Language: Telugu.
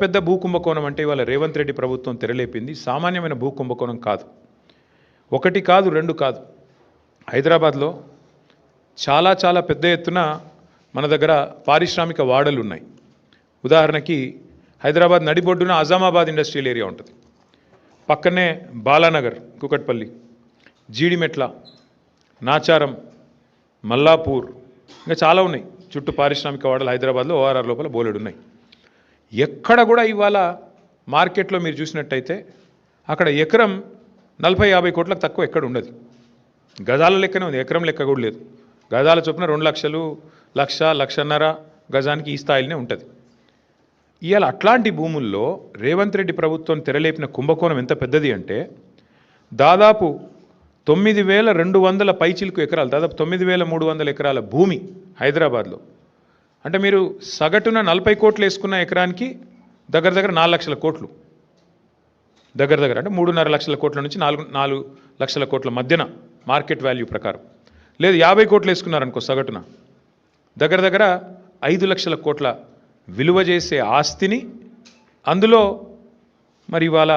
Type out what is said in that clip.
పెద్ద భూ కుంభకోణం అంటే ఇవాళ రేవంత్ రెడ్డి ప్రభుత్వం తెరలేపింది సామాన్యమైన భూ కుంభకోణం కాదు. ఒకటి కాదు, రెండు కాదు. హైదరాబాద్లో చాలా చాలా పెద్ద ఎత్తున మన దగ్గర పారిశ్రామిక వాడలు ఉన్నాయి. ఉదాహరణకి హైదరాబాద్ నడిబొడ్డున అజామాబాద్ ఇండస్ట్రియల్ ఏరియా ఉంటుంది. పక్కనే బాలానగర్, కూకట్పల్లి, జీడిమెట్ల, నాచారం, మల్లాపూర్, ఇంకా చాలా ఉన్నాయి. చుట్టూ పారిశ్రామిక వాడలు హైదరాబాద్లో ఓఆర్ఆర్ లోపల బోలెడు ఉన్నాయి. ఎక్కడ కూడా ఇవాళ మార్కెట్లో మీరు చూసినట్టయితే అక్కడ ఎకరం 40-50 కోట్లకు తక్కువ ఎక్కడ ఉండదు. గజాల లెక్కనే ఉంది, ఎకరం లెక్క కూడా లేదు. గజాల చొప్పున 2 లక్షలు, 1,00,000-1,50,000 గజానికి ఈ స్థాయిలోనే ఉంటుంది. ఇవాళ అట్లాంటి భూముల్లో రేవంత్ రెడ్డి ప్రభుత్వం తెరలేపిన కుంభకోణం ఎంత పెద్దది అంటే దాదాపు 9,200 పైచిలకు ఎకరాలు, దాదాపు 9,300 ఎకరాల భూమి హైదరాబాద్లో. అంటే మీరు సగటున 40 కోట్లు వేసుకున్న ఎకరానికి దగ్గర దగ్గర 4 లక్షల కోట్లు, దగ్గర దగ్గర అంటే 3.5 లక్షల కోట్ల నుంచి 4 లక్షల కోట్ల మధ్యన మార్కెట్ వాల్యూ ప్రకారం. లేదు 50 కోట్లు వేసుకున్నారనుకో సగటున, దగ్గర దగ్గర 5 లక్షల కోట్ల విలువ చేసే ఆస్తిని అందులో మరి ఇవాళ